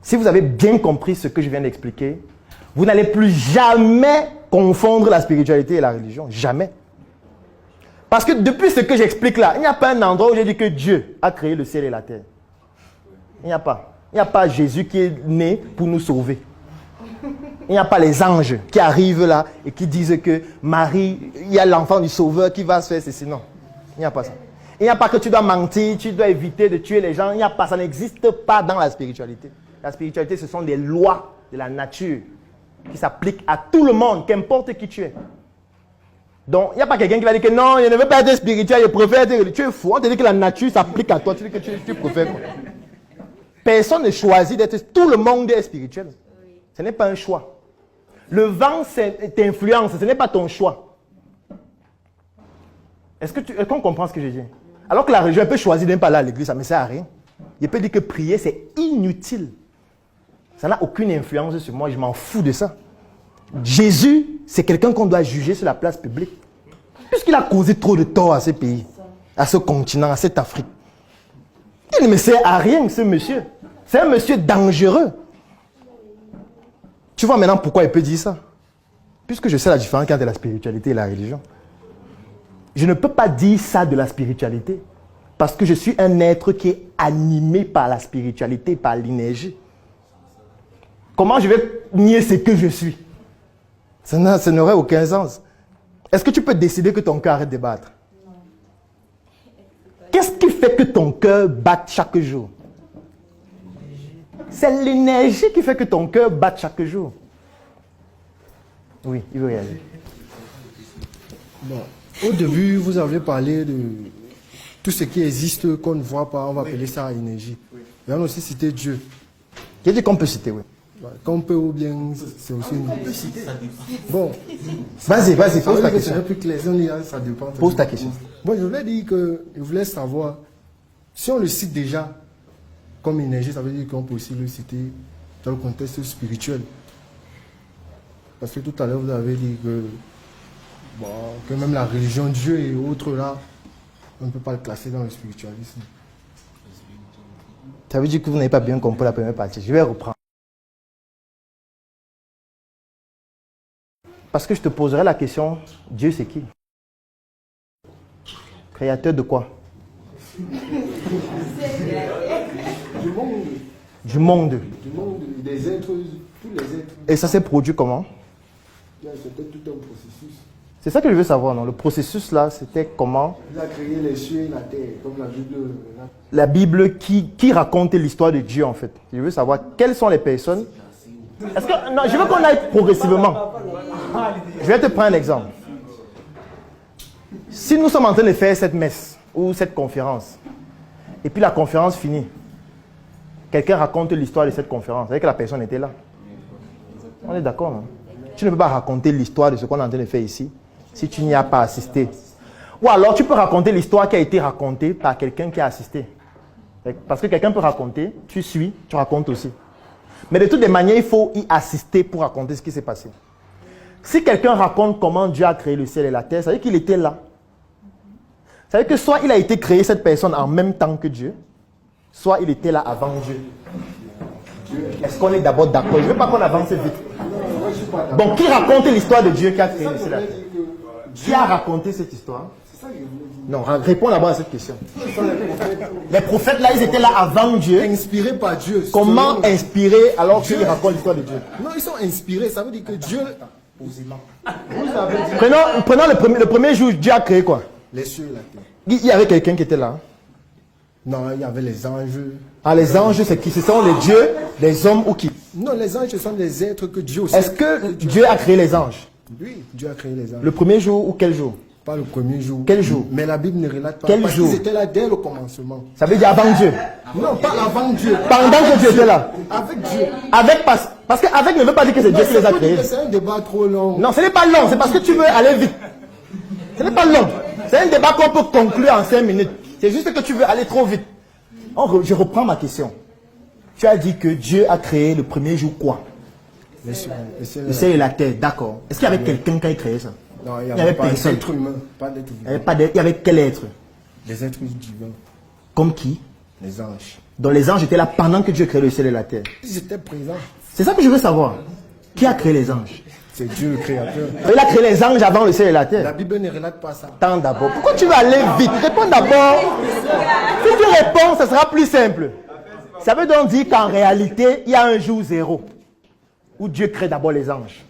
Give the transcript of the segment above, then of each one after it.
Si vous avez bien compris ce que je viens d'expliquer, vous n'allez plus jamais confondre la spiritualité et la religion. Jamais. Parce que depuis ce que j'explique là, il n'y a pas un endroit où j'ai dit que Dieu a créé le ciel et la terre. Il n'y a pas. Il n'y a pas Jésus qui est né pour nous sauver. Il n'y a pas les anges qui arrivent là et qui disent que Marie, il y a l'enfant du Sauveur qui va se faire ceci. Non, il n'y a pas ça. Il n'y a pas que tu dois mentir, tu dois éviter de tuer les gens. Il n'y a pas, ça n'existe pas dans la spiritualité. La spiritualité, ce sont des lois de la nature qui s'appliquent à tout le monde, qu'importe qui tu es. Donc, il n'y a pas quelqu'un qui va dire que non, je ne veux pas être spirituel, je préfère être... Tu es fou, on te dit que la nature s'applique à toi, tu dis que tu préfères quoi? Personne ne choisit d'être... Tout le monde est spirituel. Ce n'est pas un choix. Le vent t'influence, ce n'est pas ton choix. Est-ce qu'on comprend ce que je dis? Alors que la religion, elle peut choisir de ne pas aller à l'église, ça ne me sert à rien. Il peut dire que prier, c'est inutile. Ça n'a aucune influence sur moi, je m'en fous de ça. Jésus, c'est quelqu'un qu'on doit juger sur la place publique. Puisqu'il a causé trop de tort à ce pays, à ce continent, à cette Afrique. Il ne me sert à rien, ce monsieur. C'est un monsieur dangereux. Tu vois maintenant pourquoi il peut dire ça? Puisque je sais la différence entre la spiritualité et la religion. Je ne peux pas dire ça de la spiritualité. Parce que je suis un être qui est animé par la spiritualité, par l'énergie. Comment je vais nier ce que je suis? Ça n'aurait aucun sens. Est-ce que tu peux décider que ton cœur arrête de battre? Non. Qu'est-ce qui fait que ton cœur batte chaque jour? C'est l'énergie qui fait que ton cœur batte chaque jour. Oui, il veut y aller. Bon, au début, vous avez parlé de tout ce qui existe qu'on ne voit pas, on va appeler ça énergie. Mais on a aussi cité Dieu. J'ai dit qu'on peut citer, oui. Qu'on peut ou bien, c'est aussi une... Bon, vas-y, pose ta question. Plus clair, ça dépend. Pose ta question. Bon, je voulais dire que je voulais savoir, si on le cite déjà comme énergie, ça veut dire qu'on peut aussi le citer dans le contexte spirituel. Parce que tout à l'heure, vous avez dit que, bon, que même la religion, Dieu et autres là, on ne peut pas le classer dans le spiritualisme. Ça veut dire que vous n'avez pas bien compris la première partie. Je vais reprendre. Parce que je te poserai la question, Dieu c'est qui? Créateur de quoi? Du monde. Du monde. Du monde, des êtres, tous les êtres. Et ça s'est produit comment? C'était tout un processus. C'est ça que je veux savoir, non? Le processus là, c'était comment? Il a créé les cieux et la terre, comme la Bible. La Bible qui raconte l'histoire de Dieu en fait. Je veux savoir quelles sont les personnes. Est-ce que, non, je veux qu'on aille progressivement. Je vais te prendre un exemple. Si nous sommes en train de faire cette messe ou cette conférence, et puis la conférence finit, quelqu'un raconte l'histoire de cette conférence, c'est-à-dire que la personne était là. On est d'accord, non? Tu ne peux pas raconter l'histoire de ce qu'on est en train de faire ici si tu n'y as pas assisté. Ou alors tu peux raconter l'histoire qui a été racontée par quelqu'un qui a assisté. Parce que quelqu'un peut raconter, tu suis, tu racontes aussi. Mais de toutes les manières, il faut y assister pour raconter ce qui s'est passé. Si quelqu'un raconte comment Dieu a créé le ciel et la terre, ça veut dire qu'il était là. Ça veut dire que soit il a été créé, cette personne, en même temps que Dieu, soit il était là avant Dieu. Est-ce qu'on est d'abord d'accord? Je ne veux pas qu'on avance vite. Bon, qui raconte l'histoire de Dieu qui a créé le ciel et la terre? Qui a raconté cette histoire? Non, réponds d'abord à cette question. Les prophètes là, ils étaient là avant Dieu. Inspirés par Dieu. Comment inspirer alors qu'ils racontent l'histoire de Dieu? Non, ils sont inspirés, ça veut dire que Dieu... Prenons le premier jour, Dieu a créé quoi? Les cieux et la terre. Il y avait quelqu'un qui était là. Non, il y avait les anges. Ah, les anges, c'est qui? Ce sont les dieux, les hommes ou qui? Non, les anges, ce sont des êtres que Dieu aussi... Est-ce que Dieu a créé les anges? Oui, Dieu a créé les anges. Le premier jour ou quel jour? Pas le premier jour. Quel jour? Mais la Bible ne relate pas. Quel parce jour? qu'ils étaient là dès le commencement. Ça veut dire avant Dieu? Non, pas avant Dieu. Pendant que Dieu était là? Avec Dieu. Avec, parce qu'avec ne veut pas dire que c'est Dieu qui les a créés. C'est un débat trop long. Non, ce n'est pas long, c'est parce que tu veux aller vite. Ce n'est pas long. C'est un débat qu'on peut conclure en 5 minutes. C'est juste que tu veux aller trop vite. Je reprends ma question. Tu as dit que Dieu a créé le premier jour quoi? Le ciel et la terre, d'accord. Est-ce qu'il y avait quelqu'un qui a créé ça? Non, il n'y avait avait pas personne. d'être humain. Pas d'être Il y avait quel être? Des êtres divins. Comme qui? Les anges. Donc les anges étaient là pendant que Dieu créait le ciel et la terre. Ils étaient présents. C'est ça que je veux savoir. Qui a créé les anges? C'est Dieu le créateur. Il a créé les anges avant le ciel et la La terre. Bible ne relate pas ça. Attends d'abord. Pourquoi tu vas aller vite? Réponds d'abord. Si tu réponds, ça sera plus simple. Ça veut donc dire qu'en réalité, il y a un jour zéro où Dieu crée d'abord les anges.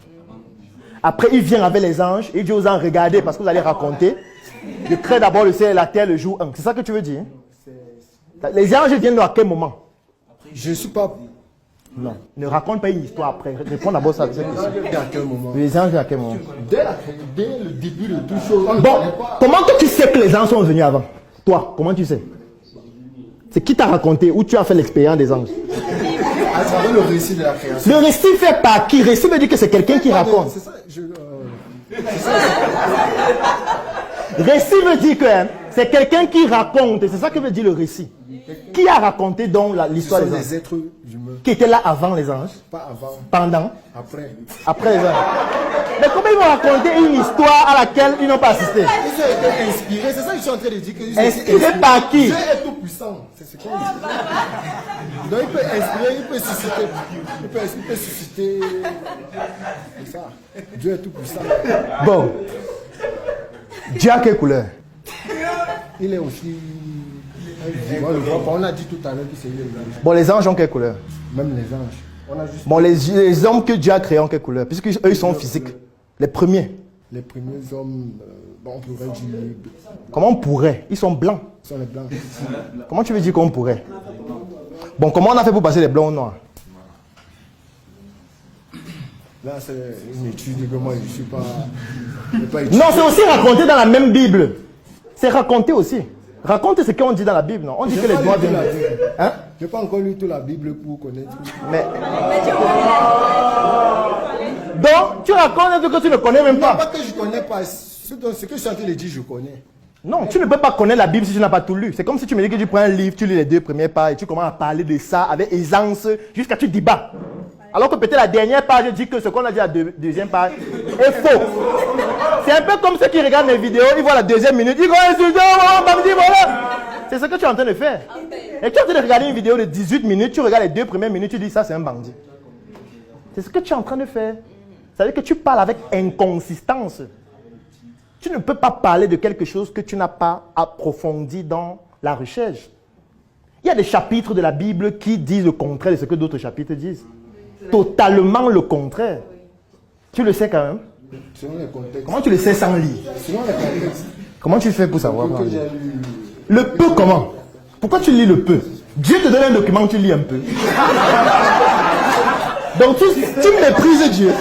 Après, il vient avec les anges et Dieu vous en regardez parce que vous allez raconter. Dieu crée d'abord le ciel et la terre le jour 1. C'est ça que tu veux dire? Les anges viennent à quel moment? Je ne suis pas... Non. Ne raconte pas une histoire après. Réponds d'abord ça. À quel moment? Les anges à quel moment? Dès le début de toute chose. Bon, comment que tu sais que les anges sont venus avant? Toi, comment tu sais? C'est qui t'a raconté ou tu as fait l'expérience des anges? À travers le récit de la création. Le récit fait par qui? Récit veut dire que c'est quelqu'un qui raconte. C'est ça, Récit veut dire que c'est quelqu'un qui raconte. C'est ça que veut dire le récit. Qui a raconté donc l'histoire Ce sont des anges? des êtres humains. Qui était là avant les anges? Pas avant, Pendant? après. Après les anges? Mais comment ils vont raconter une histoire à laquelle ils n'ont pas assisté? Ils ont été inspirés, c'est ça que je suis en train de dire. Que ils ont été Inspirés par qui? Dieu est tout puissant. C'est ce qu'on dit. Donc il peut inspirer, il peut susciter. Il peut susciter. C'est ça. Dieu est tout puissant. Bon. Dieu a quelle couleur? Il est aussi. On a dit tout à l'heure que c'est lui. Bon, les anges ont quelle couleur? Même les anges. On a juste Bon, les hommes que Dieu a créés ont quelle couleur? Puisque eux, ils sont physiques. Les premiers. les premiers hommes, on pourrait dire. Comment on pourrait? Ils sont blancs. Ils sont les blancs. Comment tu veux dire qu'on pourrait? Bon, comment on a fait pour passer les blancs aux noirs? Là, c'est une étude que moi, je ne suis pas étudié. Non, c'est aussi raconté dans la même Bible. C'est raconté aussi. Raconte ce qu'on dit dans la Bible, non? On dit que les noirs viennent. Hein? Je n'ai pas encore lu toute la Bible pour connaître. Mais... Donc, tu racontes un truc que tu ne connais même Non, pas. pas que je ne connais pas. Ce que je suis en train de dire, je connais. Non, tu ne peux pas connaître la Bible si tu n'as pas tout lu. C'est comme si tu me dis que tu prends un livre, tu lis les 2 premières pages et tu commences à parler de ça avec aisance jusqu'à ce que tu débats. Alors que peut-être la dernière page dit que ce qu'on a dit à la deuxième page est faux. C'est un peu comme ceux qui regardent mes vidéos, ils voient la 2e minute, ils vont insulter, voilà. C'est ce que tu es en train de faire. Et tu es en train de regarder une vidéo de 18 minutes, tu regardes les 2 premières minutes, tu dis ça c'est un bandit. C'est ce que tu es en train de faire. Ça veut dire que tu parles avec inconsistance. Tu ne peux pas parler de quelque chose que tu n'as pas approfondi dans la recherche. Il y a des chapitres de la Bible qui disent le contraire de ce que d'autres chapitres disent. Totalement le contraire. Tu le sais quand même. Selon les contextes. Comment tu le sais sans lire? Selon les contextes. Comment tu fais pour savoir? Que j'ai lu. Le peu comment? Pourquoi tu lis le peu? Dieu te donne un document, tu lis un peu. Donc tu méprises Dieu.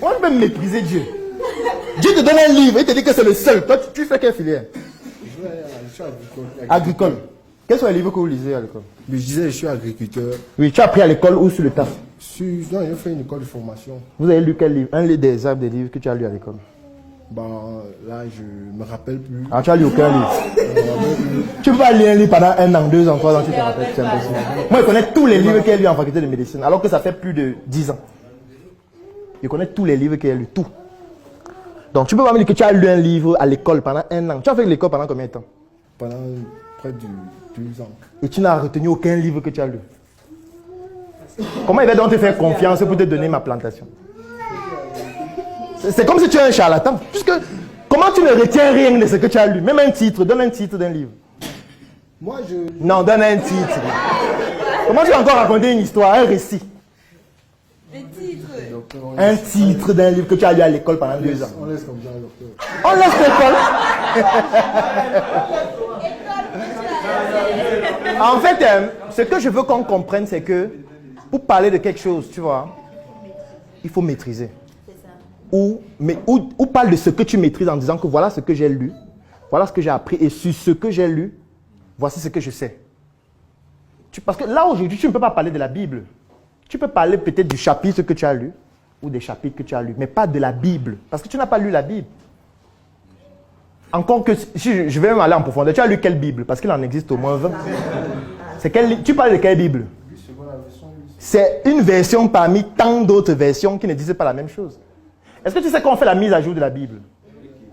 On peut mépriser Dieu. Dieu te donne un livre et te dit que c'est le seul. Toi, tu fais quelle filière? Je suis agricole. Agricole. Quels sont les livres que vous lisez à l'école? Mais je disais, je suis agriculteur. Oui, tu as appris à l'école ou sur le tas? Non, j'ai fait une école de formation. Vous avez lu quel livre? Un des livres que tu as lu à l'école? Bon, là, je ne me rappelle plus. Ah, tu as lu aucun livre? Tu peux pas lire un livre pendant 1 an, 2 ans, 3 ans, tu te rappelles, c'est impossible. Moi, je connais tous les livres qu'il y a lu en faculté de médecine, alors que ça fait plus de 10 ans. Je connais tous les livres qu'il y a lu, tout. Donc, tu peux pas me dire que tu as lu un livre à l'école pendant 1 an. Tu as fait l'école pendant combien de temps? Pendant près de 2 ans. Et tu n'as retenu aucun livre que tu as lu. Comment il va donc te faire confiance pour te donner ma plantation? C'est comme si tu es un charlatan. Puisque, comment tu ne retiens rien de ce que tu as lu? Même un titre, donne un titre d'un livre. Moi, Non, donne un titre. Comment tu vas encore raconter une histoire, un récit? Un titre d'un livre que tu as lu à l'école pendant 2 ans. On laisse comme ça, docteur. On laisse l'école. En fait, ce que je veux qu'on comprenne, c'est que pour parler de quelque chose, tu vois, il faut maîtriser. Ou parle de ce que tu maîtrises en disant que voilà ce que j'ai lu, voilà ce que j'ai appris, et sur ce que j'ai lu, voici ce que je sais. Parce que là, aujourd'hui, tu ne peux pas parler de la Bible. Tu peux parler peut-être du chapitre que tu as lu, ou des chapitres que tu as lus, mais pas de la Bible, parce que tu n'as pas lu la Bible. Encore que, si je vais même aller en profondeur, tu as lu quelle Bible? Parce qu'il en existe au moins 20. Tu parles de quelle Bible? C'est une version parmi tant d'autres versions qui ne disent pas la même chose. Est-ce que tu sais qu'on fait la mise à jour de la Bible?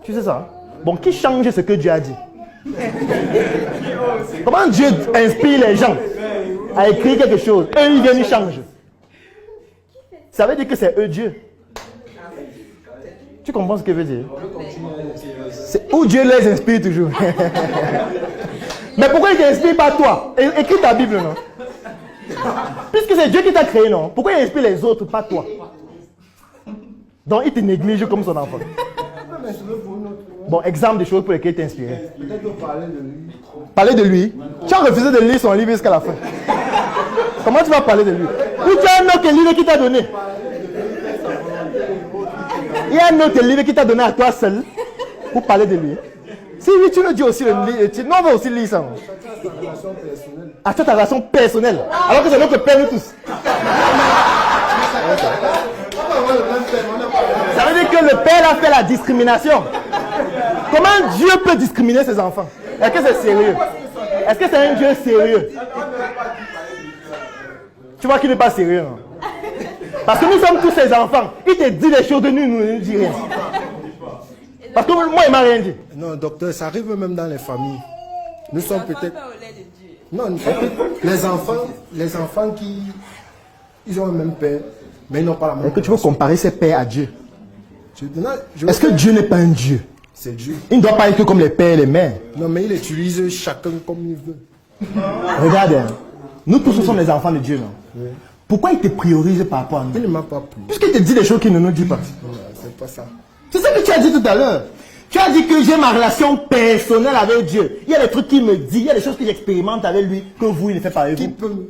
Tu sais ça? Bon, qui change ce que Dieu a dit? Comment Dieu inspire les gens à écrire quelque chose? Eux, ils viennent, ils changent. Ça veut dire que c'est eux Dieu. Tu comprends ce que veut dire? C'est où Dieu les inspire toujours. Mais pourquoi il ne t'inspire pas toi? Écris ta Bible, non? Puisque c'est Dieu qui t'a créé, non? Pourquoi il inspire les autres, pas toi? Donc il te néglige comme son enfant. Bon, exemple des choses pour lesquelles il t'inspire. Parler de lui. Tu as refusé de lire son livre jusqu'à la fin. Comment tu vas parler de lui? Ou tu as un autre livre qui t'a donné? Il y a un autre livre qui t'a donné à toi seul pour parler de lui. Si oui, tu nous dis aussi le livre. Nous, on va aussi lire ça. Ah, toi, ta relation personnelle. Alors que c'est notre père, nous tous. Ça veut dire que le père a fait la discrimination. Comment Dieu peut discriminer ses enfants? Est-ce que c'est sérieux? Est-ce que c'est un Dieu sérieux? Tu vois qu'il n'est pas sérieux, non? Parce que nous sommes tous ses enfants. Il te dit des choses de nous, nous ne dit rien. Parce que moi, il ne m'a rien dit. Non, docteur, ça arrive même dans les familles. Nous sommes peut-être... Non, les enfants qui... Ils ont le même père, mais ils n'ont pas la même... Est-ce que tu veux comparer ses pères à Dieu? Est-ce que faire... Dieu n'est pas un Dieu? C'est Dieu. Il ne doit pas être comme les pères et les mères. Non, mais il utilise chacun comme il veut. Regarde, hein. Nous tous, nous sommes les enfants de Dieu, non? Oui. Pourquoi il te priorise par rapport à nous? Il ne m'a pas pris. Puisqu'il te dit des choses qu'il ne nous dit pas. C'est pas ça. C'est ça que tu as dit tout à l'heure. Tu as dit que j'ai ma relation personnelle avec Dieu. Il y a des trucs qu'il me dit, il y a des choses que j'expérimente avec lui que vous, il ne fait pas avec vous.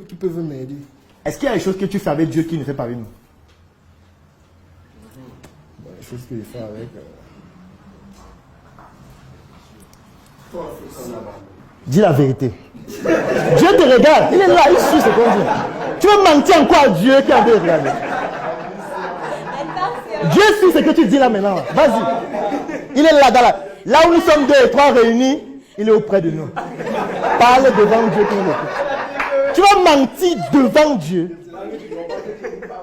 Qui peut m'aider? Est-ce qu'il y a des choses que tu fais avec Dieu qu'il ne fait pas avec nous? Les choses que je fais avec... Dis la vérité. Dieu te regarde, il est là, il suit ce qu'on dit. Tu veux mentir encore à Dieu qui a envie de regarder? Dieu suit ce que tu dis là maintenant. Vas-y. Il est là, là où nous sommes 2 et 3 réunis, il est auprès de nous. Parle devant Dieu qui nous écoute. Tu vas mentir devant Dieu.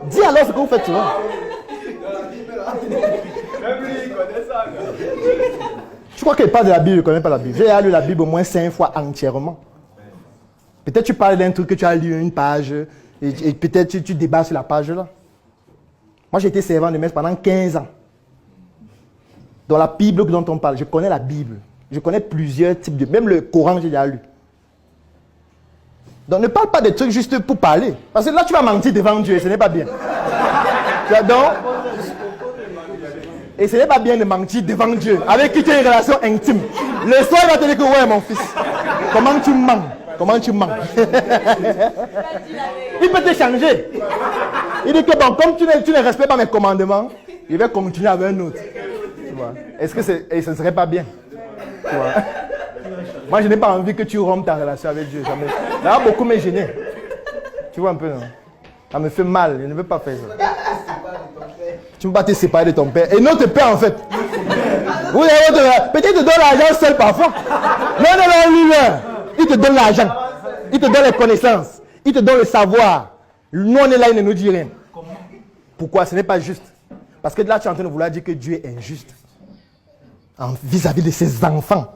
Dis alors ce que vous faites souvent. Je crois qu'il parle de la Bible, il ne connaît pas la Bible. J'ai lu la Bible au moins 5 fois entièrement. Peut-être tu parles d'un truc que tu as lu une page et peut-être tu débats sur la page là. Moi j'ai été servant de messe pendant 15 ans. Dans la Bible dont on parle, je connais la Bible. Je connais plusieurs types de... Même le Coran, j'ai déjà lu. Donc ne parle pas des trucs juste pour parler. Parce que là tu vas mentir devant Dieu et ce n'est pas bien. Donc, et ce n'est pas bien de mentir devant Dieu, avec qui tu as une relation intime. Le soir, il va te dire que ouais, mon fils, comment tu mens? Comment tu mens? Il peut te changer. Il dit que bon, comme tu ne respectes pas mes commandements, il va continuer avec un autre. Tu vois? Est-ce que ce ne serait pas bien? Tu vois? Moi, je n'ai pas envie que tu rompes ta relation avec Dieu. Ça va beaucoup me gêner. Tu vois un peu, non? Ça me fait mal. Je ne veux pas faire ça. Tu ne peux pas te séparer de ton père. Et notre père, en fait. Peut-être il te donne l'argent seul parfois. Non, lui, il te donne l'argent. Il te donne les connaissances. Il te donne le savoir. Nous, on est là, il ne nous dit rien. Pourquoi? Ce n'est pas juste. Parce que là, tu es en train de vouloir dire que Dieu est injuste. Vis-à-vis de ses enfants.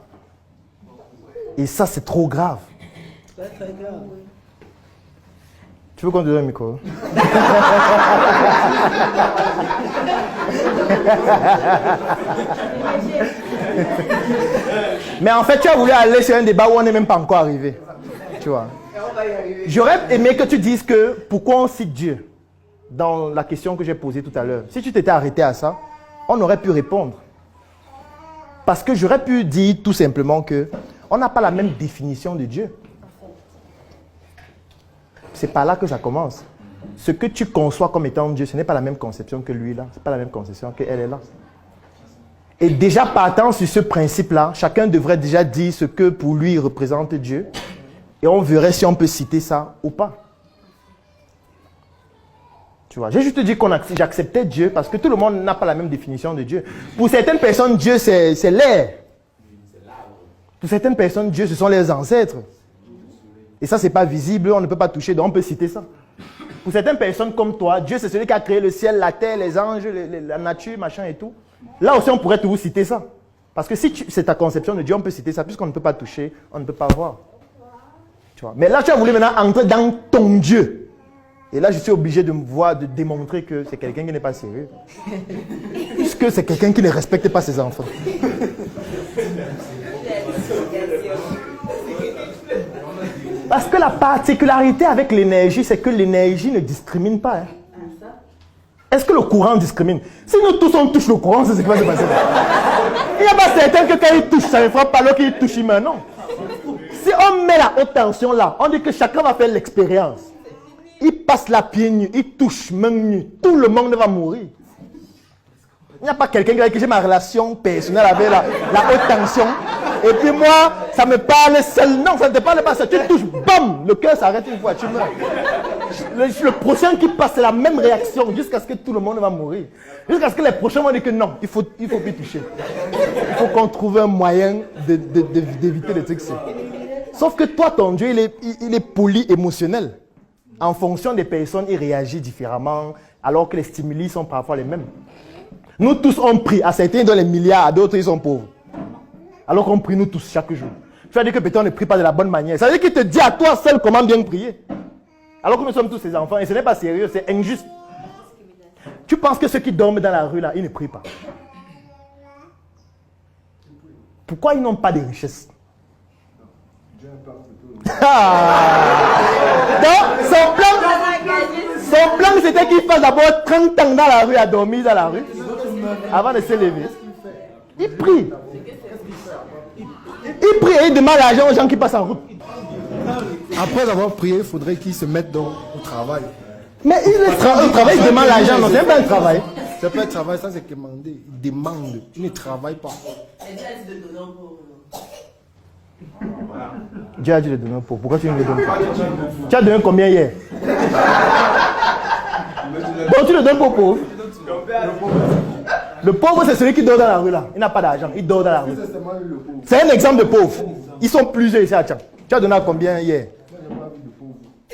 Et ça, c'est trop grave. C'est très grave. Tu veux qu'on te donne un micro? Mais en fait, tu as voulu aller sur un débat où on n'est même pas encore arrivé. Tu vois. J'aurais aimé que tu dises que pourquoi on cite Dieu dans la question que j'ai posée tout à l'heure. Si tu t'étais arrêté à ça, on aurait pu répondre. Parce que j'aurais pu dire tout simplement que on n'a pas la même définition de Dieu. C'est par là que ça commence. Ce que tu conçois comme étant Dieu, ce n'est pas la même conception que lui là. Ce n'est pas la même conception qu'elle est là. Et déjà partant sur ce principe-là, chacun devrait déjà dire ce que pour lui représente Dieu. Et on verrait si on peut citer ça ou pas. Tu vois, j'ai juste dit que j'acceptais Dieu parce que tout le monde n'a pas la même définition de Dieu. Pour certaines personnes, Dieu c'est l'air. Pour certaines personnes, Dieu ce sont les ancêtres. Et ça, ce n'est pas visible, on ne peut pas toucher, donc on peut citer ça. Pour certaines personnes comme toi, Dieu, c'est celui qui a créé le ciel, la terre, les anges, la nature, machin et tout. Là aussi, on pourrait toujours citer ça. Parce que si c'est ta conception de Dieu, on peut citer ça, puisqu'on ne peut pas toucher, on ne peut pas voir. Tu vois. Mais là, tu as voulu maintenant entrer dans ton Dieu. Et là, je suis obligé de me voir, de démontrer que c'est quelqu'un qui n'est pas sérieux. Puisque c'est quelqu'un qui ne respecte pas ses enfants. Parce que la particularité avec l'énergie, c'est que l'énergie ne discrimine pas. Hein. Est-ce que le courant discrimine? Si nous tous on touche le courant, c'est ce qui va se passer. Il n'y a pas certain que quand il touche, ça ne frappe pas l'autre qu'il touche maintenant. Si on met la haute tension là, on dit que chacun va faire l'expérience. Il passe la pied nu, il touche main nue, tout le monde va mourir. Il n'y a pas quelqu'un avec qui j'ai ma relation personnelle avec la haute tension. Et puis moi, ça me parle seul. Non, ça ne te parle pas seul. Tu touches, bam, le cœur s'arrête une fois, tu meurs. Le prochain qui passe, c'est la même réaction jusqu'à ce que tout le monde va mourir. Jusqu'à ce que les prochains vont dire que non, il faut plus toucher. Il faut qu'on trouve un moyen d'éviter les trucs. Sauf que toi, ton Dieu, il est poly-émotionnel. En fonction des personnes, il réagit différemment, alors que les stimuli sont parfois les mêmes. Nous tous, on prie. À certains, ils donnent les milliards, à d'autres, ils sont pauvres. Alors qu'on prie nous tous chaque jour. Tu vas dire que peut-être on ne prie pas de la bonne manière. Ça veut dire qu'il te dit à toi seul comment bien prier. Alors que nous sommes tous ses enfants. Et ce n'est pas sérieux, c'est injuste. Tu penses que ceux qui dorment dans la rue, là, ils ne prient pas. Pourquoi ils n'ont pas de richesse? Donc, son plan, c'était qu'il fasse d'abord 30 ans dans la rue, à dormir dans la rue, avant de se lever. Il prie. Il prie et il demande l'argent aux gens qui passent en route. Après avoir prié, il faudrait qu'ils se mettent au travail. Mais il travaille, il demande l'argent, non, c'est pas un travail. C'est pas un travail, ça c'est demander. Il demande, il ne travaille pas. Dieu a dit de donner un pauvre. Pourquoi tu ne le donnes pas? Tu as donné combien hier? Bon, tu le donnes pour pauvre. Le pauvre, c'est celui qui dort dans la rue là. Il n'a pas d'argent, il dort dans la rue. C'est un exemple de pauvre. Ils sont plusieurs ici à Tchang. Tu as donné à combien hier?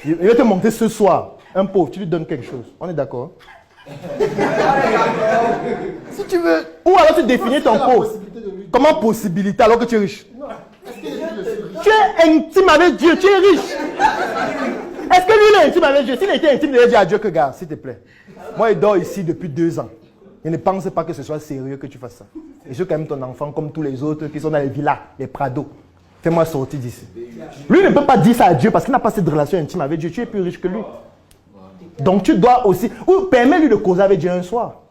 Il va te montrer ce soir. Un pauvre, tu lui donnes quelque chose. On est d'accord? Si tu veux. Ou alors tu définis ton pauvre. Comment possibilité alors que tu es riche? Tu es intime avec Dieu, tu es riche. Est-ce que lui il est intime avec Dieu? S'il était intime, il aurait dit à Dieu que gars, s'il te plaît. Moi, il dort ici depuis 2 ans. Je ne pense pas que ce soit sérieux que tu fasses ça. Et je suis quand même ton enfant comme tous les autres qui sont dans les villas, les prados. Fais-moi sortir d'ici. Lui ne peut pas dire ça à Dieu parce qu'il n'a pas cette relation intime avec Dieu. Tu es plus riche que lui. Donc tu dois aussi... Ou permets-lui de causer avec Dieu un soir.